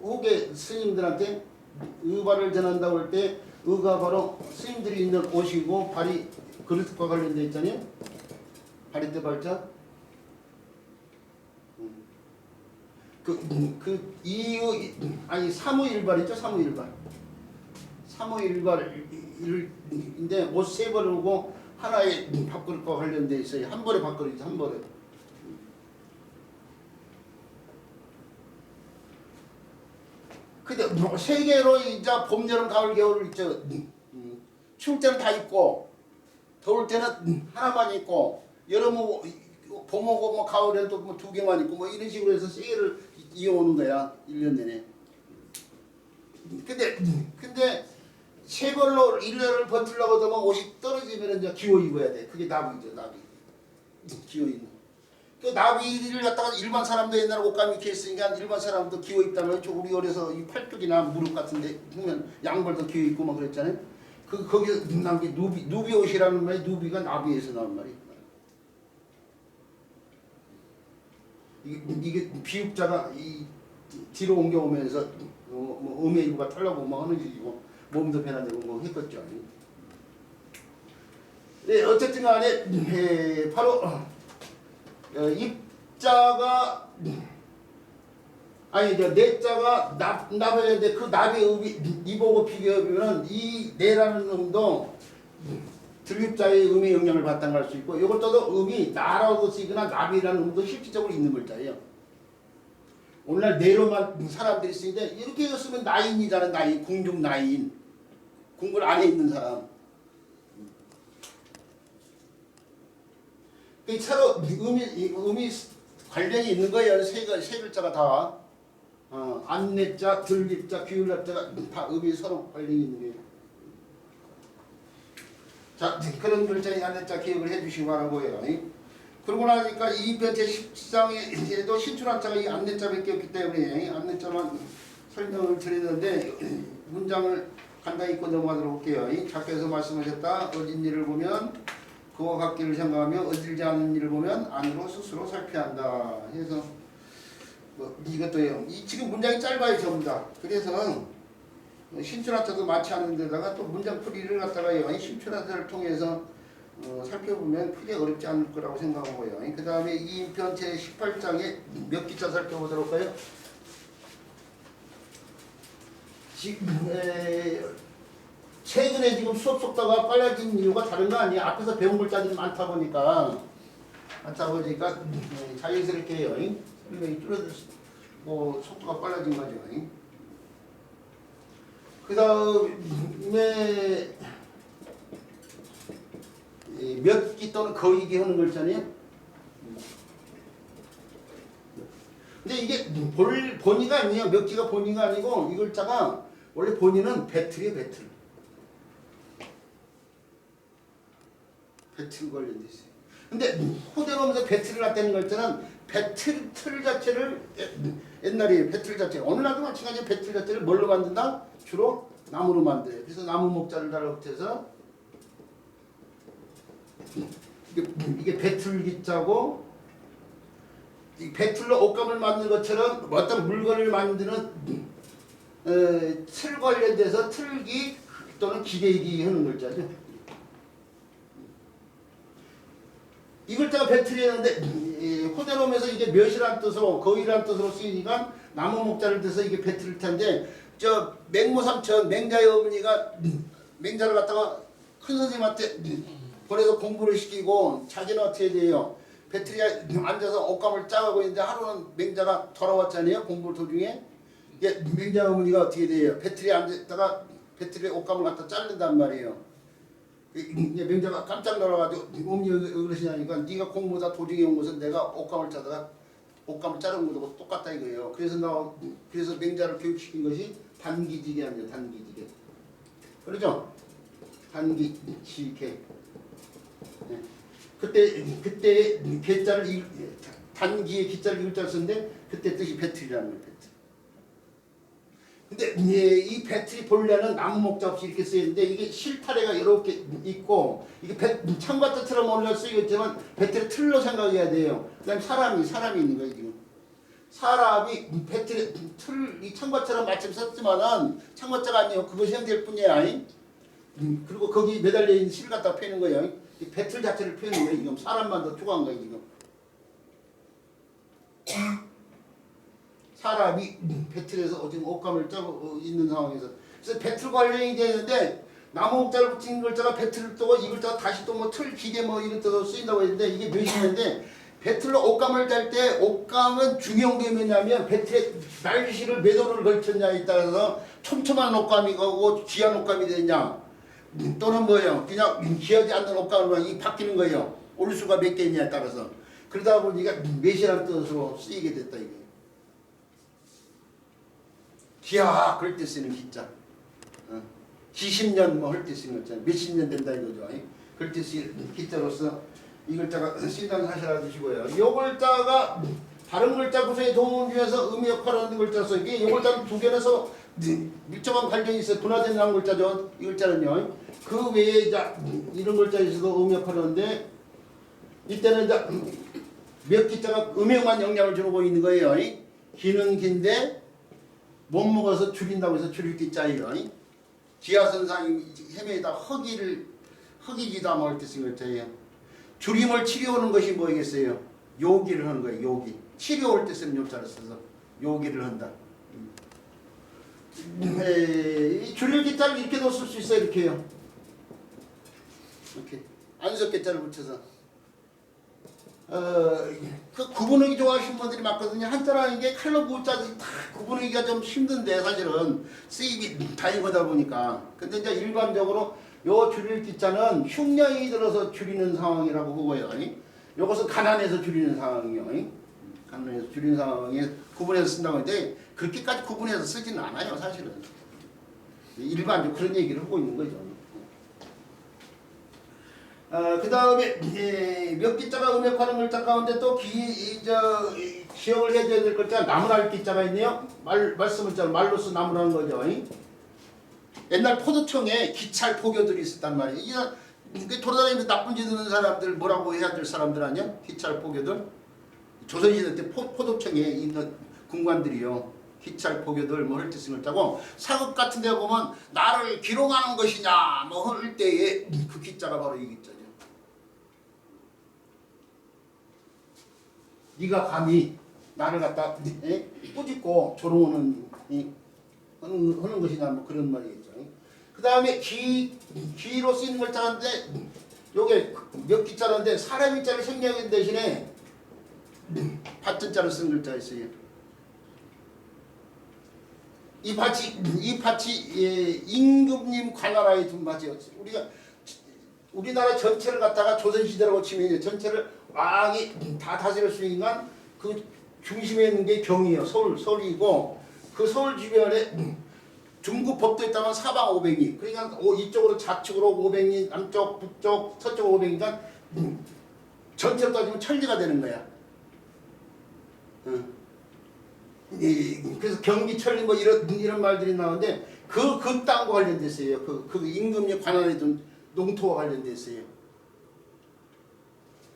후계 스님들한테 의발을 전한다고 할 때 의가 바로 스님들이 있는 옷이고 발이 그릇과 관련돼 있잖아요. 발이 발자. 사무일발이죠. 사무일발인데 옷 세 벌을 오고 하나의 밥그릇과 관련돼 있어요. 한 벌의 밥그릇이죠. 한 벌에. 근데 세 개로 이제 봄, 여름, 가을, 겨울 있죠. 추울 때는 다 입고 더울 때는 하나만 입고 여름하고 봄하고 뭐 가을에는 또 뭐 두 개만 입고 뭐 이런 식으로 해서 세 개를 이어오는 거야. 1년 내내. 근데 세 벌로 1년을 버티려고 하면 옷이 떨어지면 이제 기워 입어야 돼. 그게 나비죠. 나비. 기워 입는. 그 나비를 갖다가 일반 사람도 옛날에 옷감 이렇게 했으니까 일반 사람도 기워 입다면 우리 어려서 이 팔뚝이나 무릎 같은데 보면 양벌도 기워 입고 막 그랬잖아요. 거기서 나온 게 누비 옷이라는 말이 누비가 나비에서 나온 말이. 이게 비육자가 이 뒤로 옮겨오면서 뭐 음의 일부가 털려고 뭐 하는 짓이고 몸도 변화되고 뭐 했겠죠. 네, 어쨌든 간에 바로 입자가 내자가 납이었는데 그 납의 음이 이보고 비교해보면 이 내라는 음도 들립자의 음의 영향을 받다고 할 수 있고 이것도 음이 나라고 쓰이거나 납이라는 음도 실질적으로 있는 글자예요. 오늘날 내로만 사람들이 쓰는데 이렇게 쓰면 나인이잖아. 나인, 궁중 나인. 궁궐 안에 있는 사람. 그 차로 음이 관련이 있는 거예요. 세 글자가 다. 안내자, 들립자, 기울납자가 다 음이 서로 관련이 있는 거예요. 자, 그런 글자의 안내자 기억을 해주시기 바라고요. 그러고 나니까 이 변체 10장에도 신출한자가 이 안내자밖에 없기 때문에 안내자만 설명을 드리는데 문장을 간단히 읽고 넘어가도록 할게요. 작가에서 말씀하셨다. 어진 일을 보면 그와 같기를 생각하며 어질지 않은 일을 보면 안으로 스스로 살펴야 한다. 해서 뭐 이것도요. 지금 문장이 짧아요. 전부 다. 그래서 신출한자도 많지 않은 데다가 또 문장 풀이를 갖다가요. 신출한자를 통해서 살펴보면 크게 어렵지 않을 거라고 생각하고요. 그 다음에 이 변체 18장에 몇 기자 살펴보도록 할까요? 최근에 지금 수업 속도가 빨라진 이유가 다른 거 아니에요. 앞에서 배운 글자들이 많다 보니까 자연스럽게요. 설명이 뭐 속도가 빨라진 거죠. 그 다음에 몇 기 또는 거의기 하는 글자네요. 근데 이게 본의가 아니에요. 몇 기가 본의가 아니고 이 글자가 원래 본의는 배틀이에요. 배틀 관련돼 있어요. 근데 호대로면서 배틀을 했다는 글자는 틀 자체를 옛날에 배틀 자체 어느 날도 마찬가지로 배틀 자체를 뭘로 만든다? 주로 나무로 만들어요. 그래서 나무 목자를 달아붙여서 이게 배틀기자고 이 배틀로 옷감을 만드는 것처럼 어떤 물건을 만드는 틀 관련돼서 틀기 또는 기대기 하는 글자죠. 이 글자가 배틀이었는데 호대로면서 이게 몇이란 뜻으로 거의란 뜻으로 쓰이니까 나무 목자를 뜻해서 이게 배틀일 텐데 저 맹모삼천 맹자의 어머니가 맹자를 갖다가 큰 선생님한테 보내서 공부를 시키고 자기는 어떻게 돼요? 배틀에 앉아서 옷감을 짜고 있는데 하루는 맹자가 돌아왔잖아요. 공부 도중에 맹자 어머니가 어떻게 돼요? 배틀에 앉았다가 배틀에 옷감을 갖다 자른단 말이에요. 맹자가 깜짝 놀라가지고 어머니 왜 그러시냐니까 네가 공부다 도중에 온 것은 내가 옷감을 짜다가 옷감을 자른 것하고 똑같다 이거예요. 그래서 맹자를 교육시킨 것이 단기지게 아니에요. 단기지게. 그렇죠? 단기 지개. 그때 개자를 단기의 기자를 읽을 줄 알았는데 그때 뜻이 배틀이라는 거예요. 배틀. 근데 이 배틀이 본래는 아무 목자 없이 이렇게 쓰였는데 이게 실타래가 여러 개 있고 이게 창과자처럼 올려 쓰이겠지만 배틀의 틀로 생각해야 돼요. 그다음에 사람이 있는 거예요 지금. 사람이 배틀의 틀, 이 창과처럼 마침 썼지만은 창과자가 아니에요. 그것이 현재일 뿐이야. 그리고 거기 매달려 있는 실 갖다 펴는 거예요. 이 배틀 자체를 표현한 거예요. 지금 사람만 더 추가한 거예요. 지금. 사람이 배틀에서 지금 옷감을 짜고 있는 상황에서 그래서 배틀 관련이 되는데 나무 옥자를 붙인 글자가 배틀을 뜨고 이 글자가 다시 또 뭐 틀 기계 뭐 이런 뜻으로 쓰인다고 했는데 이게 묘시인데 배틀로 옷감을 짤 때 옷감은 중요한 게 뭐냐면 배틀에 날씨를 몇 호를 걸쳤냐에 따라서 촘촘한 옷감이고 귀한 옷감이 되냐 또는 뭐예요 그냥 귀하지 않는 옷감으로 이 바뀌는 거예요. 올수가 몇 개냐에 따라서 그러다 보니까 몇이라는 뜻으로 쓰이게 됐다 이게. 기하 그럴 때 쓰는 기자. 기십년 뭐 할 때 쓰는 거잖아요. 몇십 년 된다 이거죠. 그럴 때 쓰는 기자로서 이 글자가 쓰인다는 사실 알아두시고요. 이 글자가 다른 글자 구성의 도움 중에서 의미 역할을 하는 글자로서 이게 이 글자는 두 개에서 밀접한 관련이 있어요. 분화된 나온 글자죠. 이 글자는요. 그 외에 이런 글자에서도 의미 역할을 하는데 이때는 몇 기자가 음역만 영향을 주고 있는 거예요. 기는 긴데 못 먹어서 줄인다고 해서 줄일 기자예요. 기하선상이 헤매다 허기기다 뭐 할 때 쓴 글자예요. 줄임을 치료하는 것이 뭐겠어요? 요기를 하는 거예요. 요기. 치료할 때 쓰는 요자를 써서 요기를 한다. 이 줄일 기자를 이렇게도 쓸 수 있어요. 이렇게요. 이렇게 안석 기자를 붙여서. 그 구분하기 좋아하시는 분들이 많거든요. 한자라는 게 칼로 구자들이 다 구분하기가 좀 힘든데 사실은 쓰임이 다이거다 보니까. 근데 이제 일반적으로 요 줄일 기자는 흉령이 들어서 줄이는 상황이라고 보고요. 요것은 가난해서 줄이는 상황이요. 가난해서 줄이는 상황에 구분해서 쓴다고 하는데 그렇게까지 구분해서 쓰지는 않아요. 사실은. 일반적으로 그런 얘기를 하고 있는 거죠. 그 다음에 몇 기자가 음역하는 글자 가운데 또 기억을 해줘야 될 글자 나무랄 기자가 있네요. 말씀을자로 말로써 나무라는 거죠. 옛날 포도청에 기찰 포교들이 있었단 말이에요. 돌아다니면서 나쁜 짓 하는 사람들 뭐라고 해야 될 사람들 아니야? 기찰 포교들. 조선시대 때 포도청에 있는 군관들이요. 기찰 포교들 뭐 할 때 쓴 글자고 사극 같은 데 보면 나를 기롱하는 것이냐 뭐 할 때에 그 기자가 바로 이 기자죠. 네가 감히 나를 갖다 꾸짖고 조롱하는 하는 것이냐 뭐 그런 말이겠죠. 그 다음에 기로 쓰이는 글자인데 요게 몇 기자인데 사람 기자를 생략한 대신에 밭자를 쓴 글자 있어요. 이 밭이 임금님 관나라에 둔 밭이었어요. 우리나라 전체를 갖다가 조선시대라고 치면 전체를 왕이 다 다스릴 수 있는 그 중심에 있는 게 경이에요. 서울이고 그 서울 주변에 중국 법도 있다면 사방 500리. 그러니까 이쪽으로 좌측으로 500리, 남쪽, 북쪽, 서쪽 500리니까 전체로 따지면 천리가 되는 거야. 그래서 경기천리 뭐 이런 말들이 나오는데 그 땅과 관련됐어요. 그 임금님 관할에 둔 농토와 관련됐어요.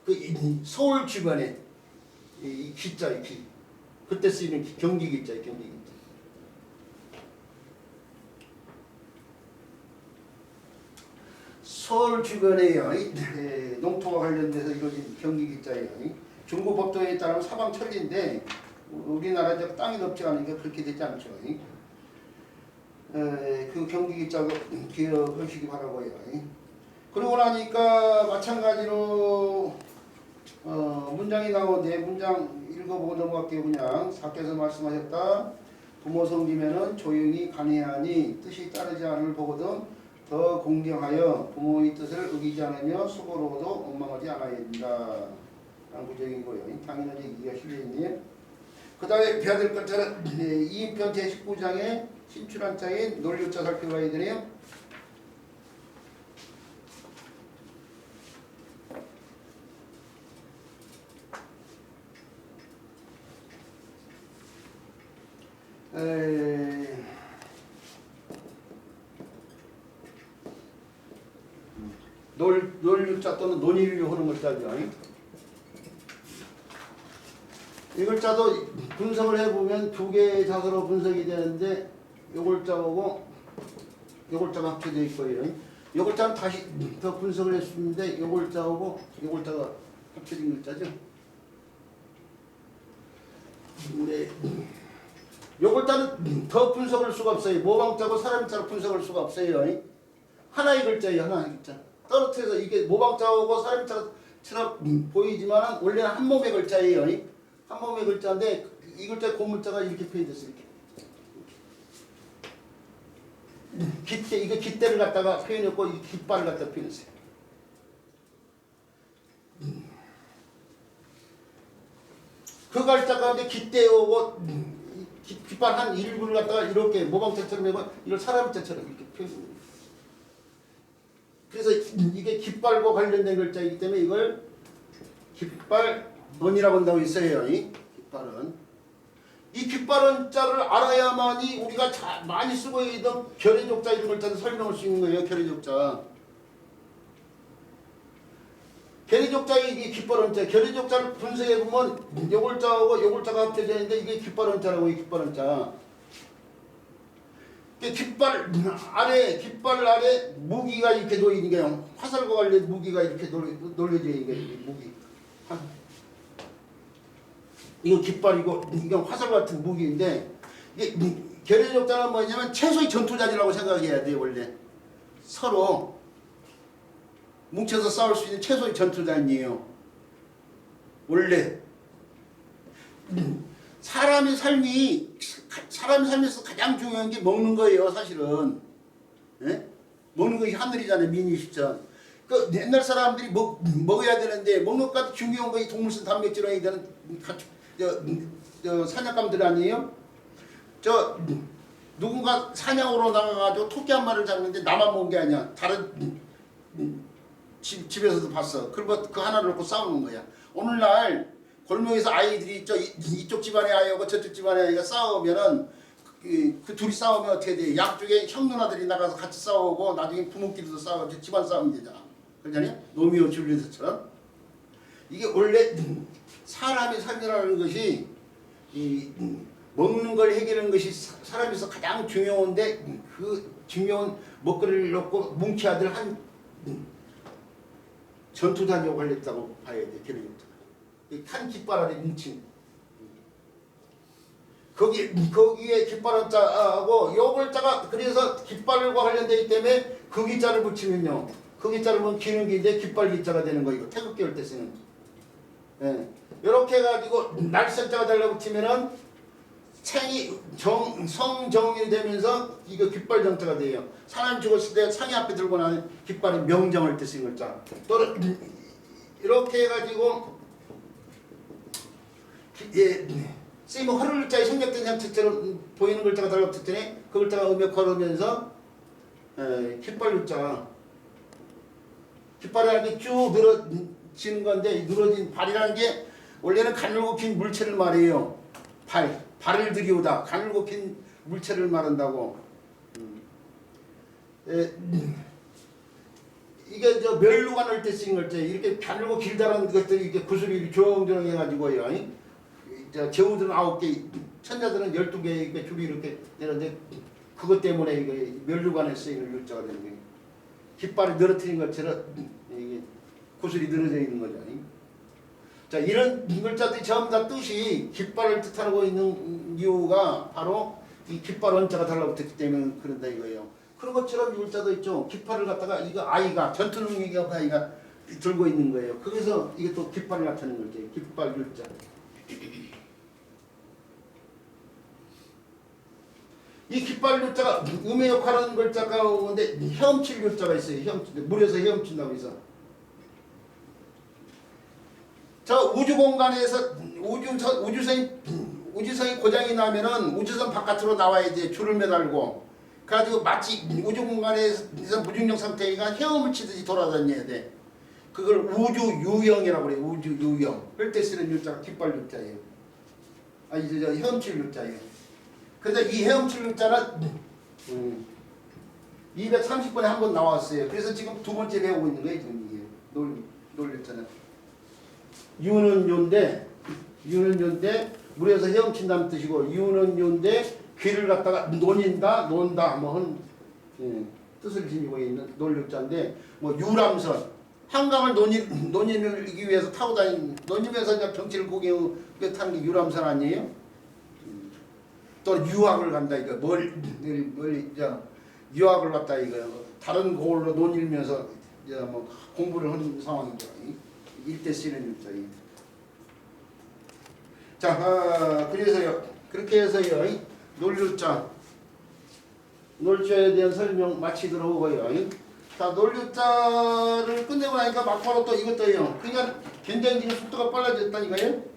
그 서울 주변에 이 기자 기 그때 쓰이는 경기 기자예요. 경기 기자. 서울 주변에요. 농토와 관련돼서 이루어진 경기 기자예요. 중국 법도에 따르면 사방 천리인데 우리나라 땅이 넓지 않으니까 그렇게 되지 않죠. 그 경기 기자가 기억하시기 바라고요. 그러고 나니까 마찬가지로 문장이 나오는데 문장 읽어보고 넘어갈게요. 그냥 사께서 말씀하셨다. 부모 섬기면은 조용히 간해하니 뜻이 따르지 않을 보거든 더 공경하여 부모의 뜻을 어기지 않으며 수고로워도 원망하지 않아야 된다. 라는 구절인 거예요. 당연하지 이기가 실려있네요. 그 다음에 배워야 될 것처럼 2인편 제19장에 신출한 자인 논리자 살펴봐야 되네요. 에... 놀유자 또는 논일류 하는 글자죠. 이 글자도 분석을 해보면 두 개의 자서로 분석이 되는데 요 글자하고 요 글자가 합쳐져 있고요. 요 글자는 다시 더 분석을 했는데 요 글자하고 요 글자가 합쳐진 글자죠. 근데 요 글자는 더 분석할 수가 없어요. 모방자고 사람자로 분석할 수가 없어요. 하나의 글자예요. 하나의 글자. 떨어뜨려서 이게 모방자하고 사람자처럼 보이지만 원래는 한 몸의 글자예요. 한 몸의 글자인데 이 글자 고물자가 이렇게 표현됐어요. 이렇게. 깃대, 이거 깃대를 갖다가 표현했고 이 깃발을 갖다가 표현했어요. 그 글자 가운데 깃대하고 깃발 한 일부를 갖다가 이렇게 모방자처럼 해고 이걸 사람자처럼 이렇게 표현합니다. 그래서 이게 깃발과 관련된 글자이기 때문에 이걸 깃발언이라고 한다고 있어요. 이 깃발언. 이 깃발언 자를 알아야만이 우리가 많이 쓰고 있던 결의족자 이런 글자를 설명할 수 있는 거예요. 결의족자. 결의족자의 이 깃발언자. 결의족자를 분석해 보면 요 글자하고 요 글자가 합쳐져 있는데 이게 깃발언자라고 이 깃발언자. 깃발 아래 무기가 이렇게 놓이는 게요. 화살과 관련 무기가 이렇게 놓여져 있는 게 무기. 이거 깃발이고 이건 화살 같은 무기인데 이게 결의족자는 뭐냐면 최소의 전투자리라고 생각해야 돼요. 원래 서로 뭉쳐서 싸울 수 있는 최소의 전투자리예요. 원래 사람의 삶에서 가장 중요한 게 먹는 거예요. 사실은. 예? 먹는 것이 하늘이잖아요. 민의식전. 그 옛날 사람들이 먹어야 되는데 먹는 것까지 중요한 것이 동물성 단백질이 되는 사냥감들 아니에요? 누군가 사냥으로 나가가지고 토끼 한 마리를 잡는데 나만 먹은 게 아니야. 다른 집에서도 봤어. 그리고 그 하나를 놓고 싸우는 거야. 오늘날 골목에서 아이들이 이쪽 집안의 아이하고 저쪽 집안의 아이가 싸우면은 그 둘이 싸우면 어떻게 돼? 양쪽에 형 누나들이 나가서 같이 싸우고 나중에 부모끼리도 싸우고 집안 싸우면 되잖아. 그러잖아요? 로미오 줄리엣처럼. 이게 원래 사람의 삶이라는 것이 이 먹는 걸 해결하는 것이 사람에서 가장 중요한데 그 중요한 먹거리를 놓고 뭉치아들 한 전투단이와 관련있다고 봐야 돼. 결의적으로. 한 깃발 아래 뭉친 거기에 깃발한 자하고 요 글자가 그래서 깃발과 관련되기 때문에 그 기자를 붙이면요. 그 기자를 보면 기는 기인데 깃발 기자가 되는 거 이거 태극기 할 때 쓰는. 예. 이렇게 해가지고 날성자가 달라붙이면은 생이 성정이 되면서 이거 깃발 정자가 돼요. 사람 죽었을 때 상이 앞에 들고 나는 깃발이 명정할 때 쓰는 글자. 또 이렇게 해가지고 예, 쓰이면 허를 글자에 생략된 형태처럼 보이는 글자가 달라붙었더니 그 글자가 음에 걸으면서 깃발 글자. 깃발이라는 게 쭉 늘어지는 건데 늘어진 발이라는 게 원래는 가늘고 긴 물체를 말해요. 발을 들이오다. 가늘고 긴 물체를 말한다고. 이게 멸루가 넣을 때 쓰는 글자. 이렇게 가늘고 길다는 것들이 이렇게 구슬이 조용조용 해가지고요. 제후들은 9개, 천자들은 12개 이렇게 줄이 이렇게 되는데 그것 때문에 이게 멸류관에 쓰이는 글자가 되는 거예요. 깃발이 늘어뜨린 것처럼 이게 구슬이 늘어져 있는 거죠. 자, 이런 글자들이 전부 다 뜻이 깃발을 뜻하고 있는 이유가 바로 이 깃발 원자가 달라붙었기 때문에 그런다 이거예요. 그런 것처럼 이 글자도 있죠. 깃발을 갖다가 이거 아이가 전투 능력이 없는 아이가 들고 있는 거예요. 그래서 이게 또 깃발을 나타내는 거죠. 깃발 글자. 이 깃발 글자가 음의 역할하는 글자가 오는데 헤엄칠 글자가 있어요. 물에서 헤엄친다고 해서. 저 우주 공간에서 우주선이 고장이 나면은 우주선 바깥으로 나와야 돼. 줄을 매달고. 그래가지고 마치 우주 공간에서 무중력 상태가 헤엄을 치듯이 돌아다녀야 돼. 그걸 우주 유형이라고 그래요. 우주 유형. 그럴 때 쓰는 글자가 깃발 글자예요. 아니 헤엄칠 글자예요. 근데 이 헤엄칠 있잖아. 230번에 한 번 나왔어요. 그래서 지금 두 번째 배우고 있는 거예요. 지금 이게 놀렸잖아. 유는 요인데 물에서 헤엄친다는 뜻이고 유는 요인데 귀를 갖다가 논인다, 논다 뭐한 뜻을 지니고 있는 논력자인데 뭐 유람선 한강을 논인을 위해서 타고 다니는 논이면서 이제 경치를 구경 타는 게 유람선 아니에요? 또 유학을 간다 이거 멀리 이제 유학을 갔다 이거 다른 곳으로 논일면서 이제 뭐 공부를 하는 상황이죠. 일대 쓰는 일자리. 자, 그래서요 그렇게 해서요 놀자에 대한 설명 마치도록 하고요. 자, 논류자를 끝내고 나니까 막바로 또 이것도요. 그러니까 굉장히 지금 속도가 빨라졌다니까요.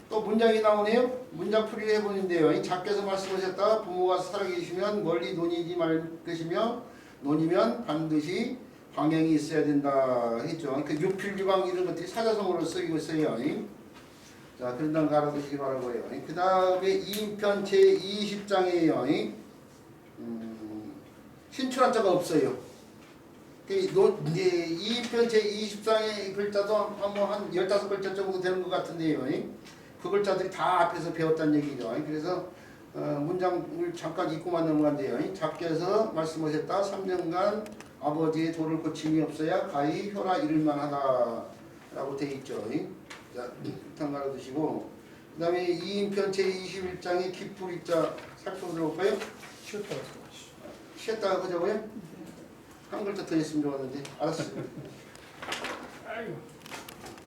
또 문장이 나오네요. 문장 풀이를 해보는데요. 작게서 말씀하셨다. 부모가 살아계시면 멀리 논이지 말 것이며 논이면 반드시 방향이 있어야 된다 했죠. 그 유필유방 이런 것들이 사자성어로 쓰이고 있어요. 자, 그런 단 알아두시기 바라고요. 그 다음에 2편 제20장이에요. 신출한자가 없어요. 이 2편 제20장의 글자도 한 15글자 정도 되는 것 같은데요. 그 글자들이 다 앞에서 배웠다는 얘기죠. 그래서 문장을 잠깐 읽고만 넘어간대요. 작게서 말씀하셨다. 3년간 아버지의 도를 고침이 없어야 가히 혈아 이를만 하다 라고 되어 있죠. 자, 일단 알아두시고 그 다음에 2인편 제21장의 기풀이자 살펴보도록 할까요? 쉬었다가 그저고요? 한 글자 더 있으면 좋았는데 알았어요. 아이고.